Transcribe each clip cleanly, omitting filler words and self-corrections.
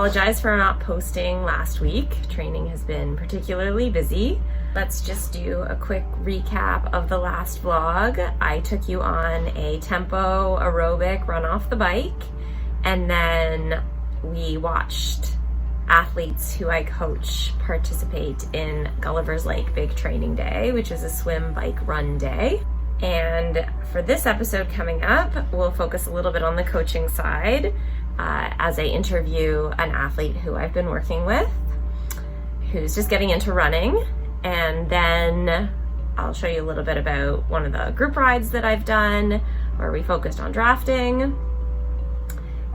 apologize for not posting last week. Training has been particularly busy. Let's just do a quick recap of the last vlog. I took you on a tempo aerobic run off the bike, and then we watched athletes who I coach participate in Gulliver's Lake Big Training Day, which is a swim, bike, run day. And for this episode coming up, we'll focus a little bit on the coaching side as I interview an athlete who I've been working with, who's just getting into running. And then I'll show you a little bit about one of the group rides that I've done where we focused on drafting.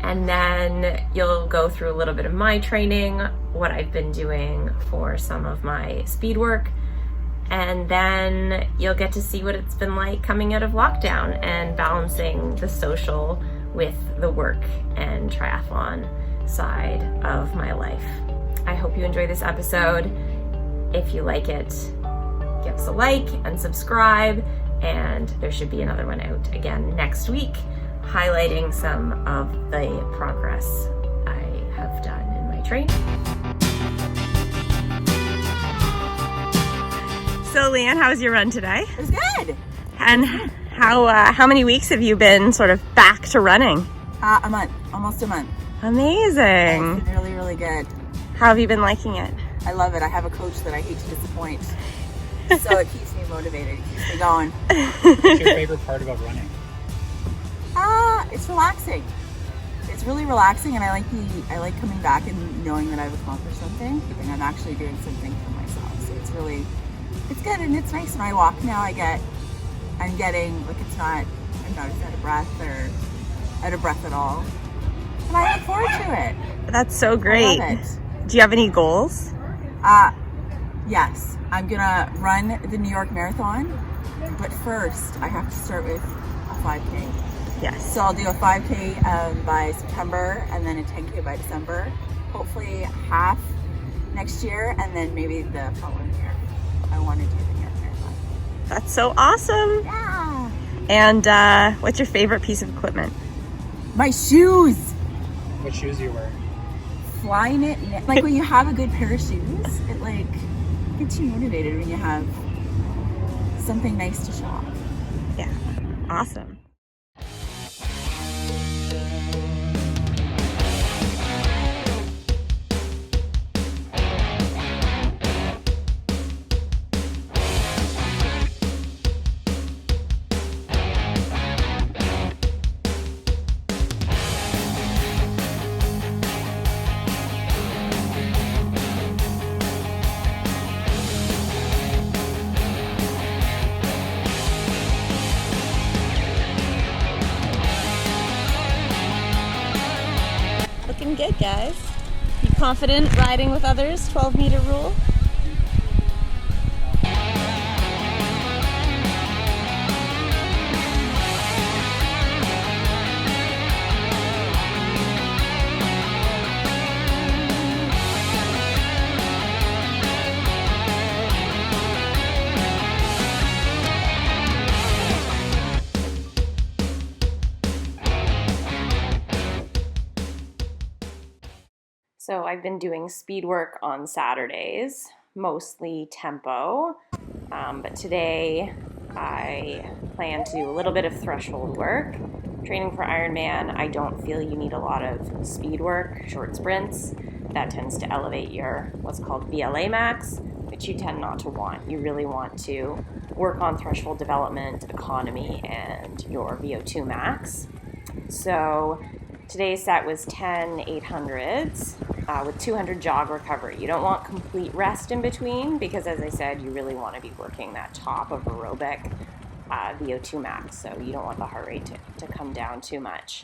And then you'll go through a little bit of my training, what I've been doing for some of my speed work. And then you'll get to see what it's been like coming out of lockdown and balancing the social with the work and triathlon side of my life. I hope you enjoy this episode. If you like it, give us a like and subscribe. And there should be another one out again next week, highlighting some of the progress I have done in my training. So Leanne, how was your run today? It was good. And how many weeks have you been sort of back to running? A month, almost a month. Amazing. It's been really, really good. How have you been liking it? I love it. I have a coach that I hate to disappoint. So it keeps me motivated, it keeps me going. What's your favorite part about running? It's relaxing. It's really relaxing, and I like coming back and knowing that I've accomplished something and I'm actually doing something for myself. So it's good, and it's nice when I walk now. I'm getting like I'm not out of breath or out of breath at all, and I look forward to it. That's so great. I love it. Do you have any goals? Yes, I'm gonna run the New York Marathon, but first I have to start with a 5K. Yes. So I'll do a 5K by September, and then a 10K by December. Hopefully half next year, and then maybe the following year. I want to do the New York Marathon. That's so awesome. Yeah. And what's your favorite piece of equipment? My shoes. What shoes are you wearing? Flying it, like when you have a good pair of shoes, it like gets you motivated when you have something nice to show off. Yeah, awesome. Looking good, guys. You confident riding with others? 12-meter rule? So I've been doing speed work on Saturdays, mostly tempo, but today I plan to do a little bit of threshold work. Training for Ironman, I don't feel you need a lot of speed work, short sprints. That tends to elevate your what's called VLA max, which you tend not to want. You really want to work on threshold development, economy, and your VO2 max. So today's set was 10 800s with 200 jog recovery. You don't want complete rest in between because, as I said, you really want to be working that top of aerobic VO2 max, so you don't want the heart rate to come down too much.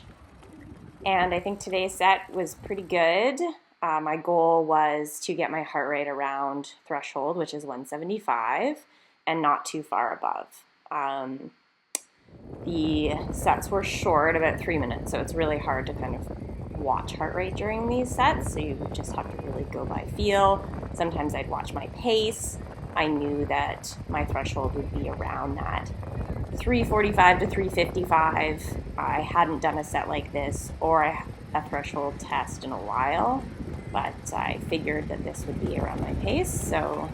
And I think today's set was pretty good. My goal was to get my heart rate around threshold, which is 175, and not too far above. The sets were short, about 3 minutes, so it's really hard to kind of watch heart rate during these sets, so you just have to really go by feel. Sometimes I'd watch my pace. I knew that my threshold would be around that 345 to 355. I hadn't done a set like this or a threshold test in a while, but I figured that this would be around my pace. So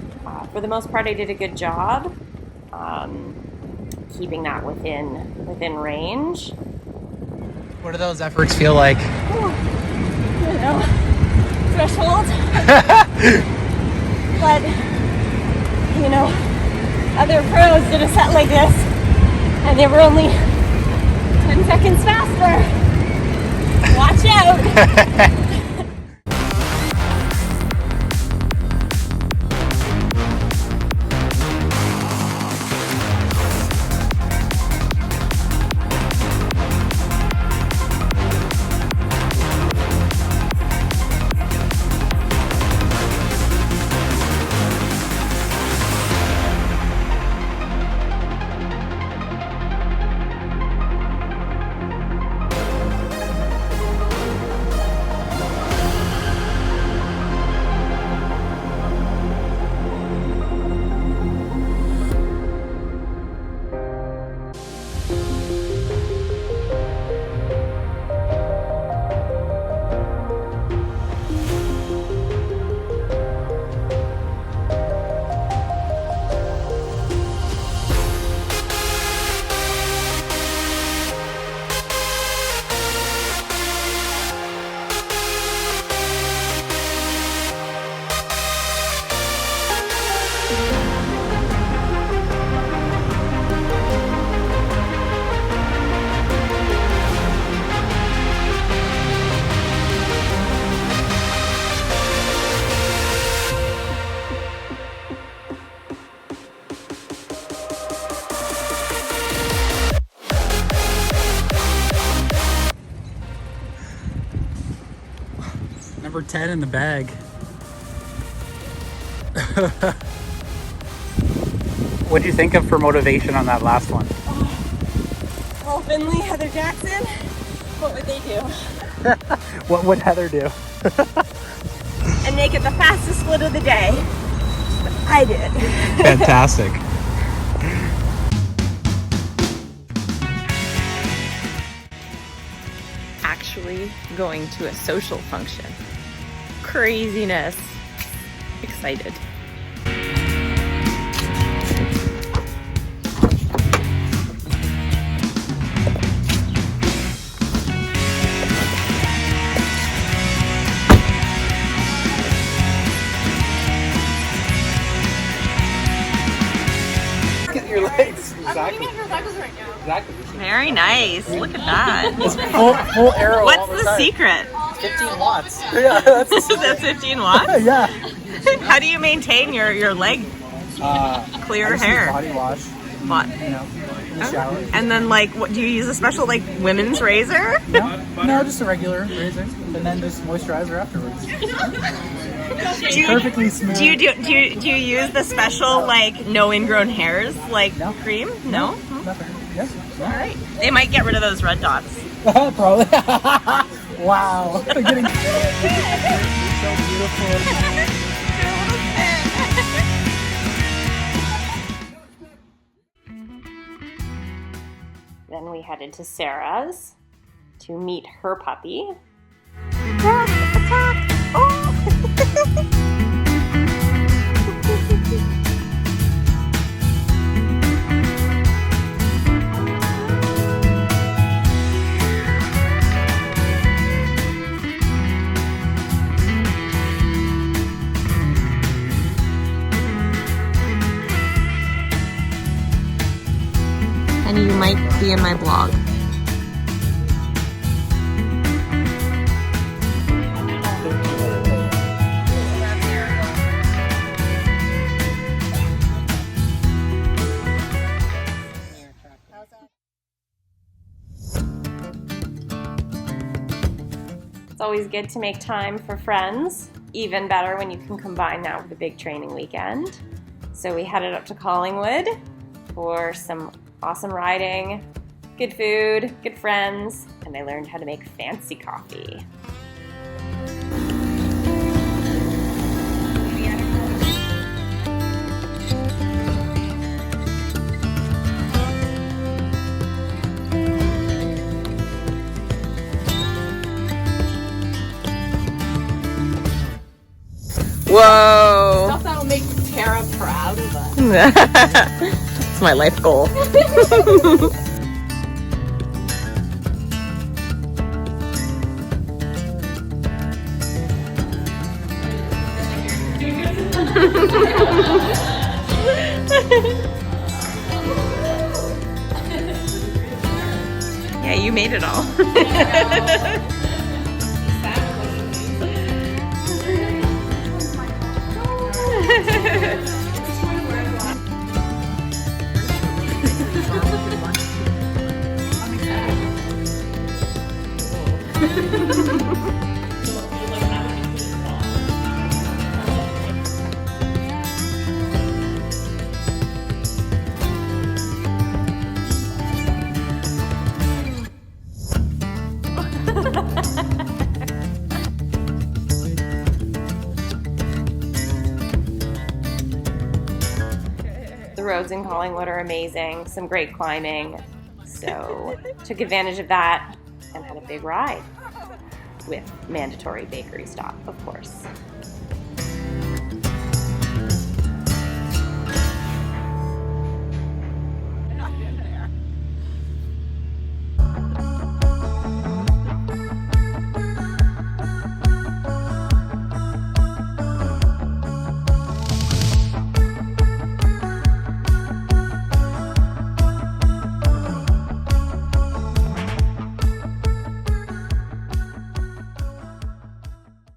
for the most part, I did a good job keeping that within range. What do those efforts feel like? You know, threshold. But, you know, other pros did a set like this, and they were only 10 seconds faster. Watch out. Number 10 in the bag. What do you think of for motivation on that last one? Paul Finley, Heather Jackson, what would they do? What would Heather do? And make it the fastest split of the day. I did. Fantastic. Actually going to a social function. Craziness. Excited. Look at your legs. Exactly. Exactly. Very nice. Look at that. Full arrow. What's all the the time. secret? 15 watts. Yeah, that's That's 15 watts? yeah. How do you maintain your leg clear I just hair? use body wash. What? You know, in the shower. And then what do you use a special women's razor? No, just a regular razor, and then just moisturizer afterwards. Do you, Perfectly smooth. do you use the special no ingrown hairs No. cream? No? Nothing. Yes. All right. They might get rid of those red dots. Probably. Wow. They're getting so beautiful. Then we headed to Sarah's to meet her puppy. And you might be in my blog. It's always good to make time for friends. Even better when you can combine that with a big training weekend. So we headed up to Collingwood for some awesome riding, good food, good friends, and I learned how to make fancy coffee. It's my life goal. Yeah, you made it all. The roads in Collingwood are amazing, some great climbing, so took advantage of that and had a big ride with mandatory bakery stop, of course.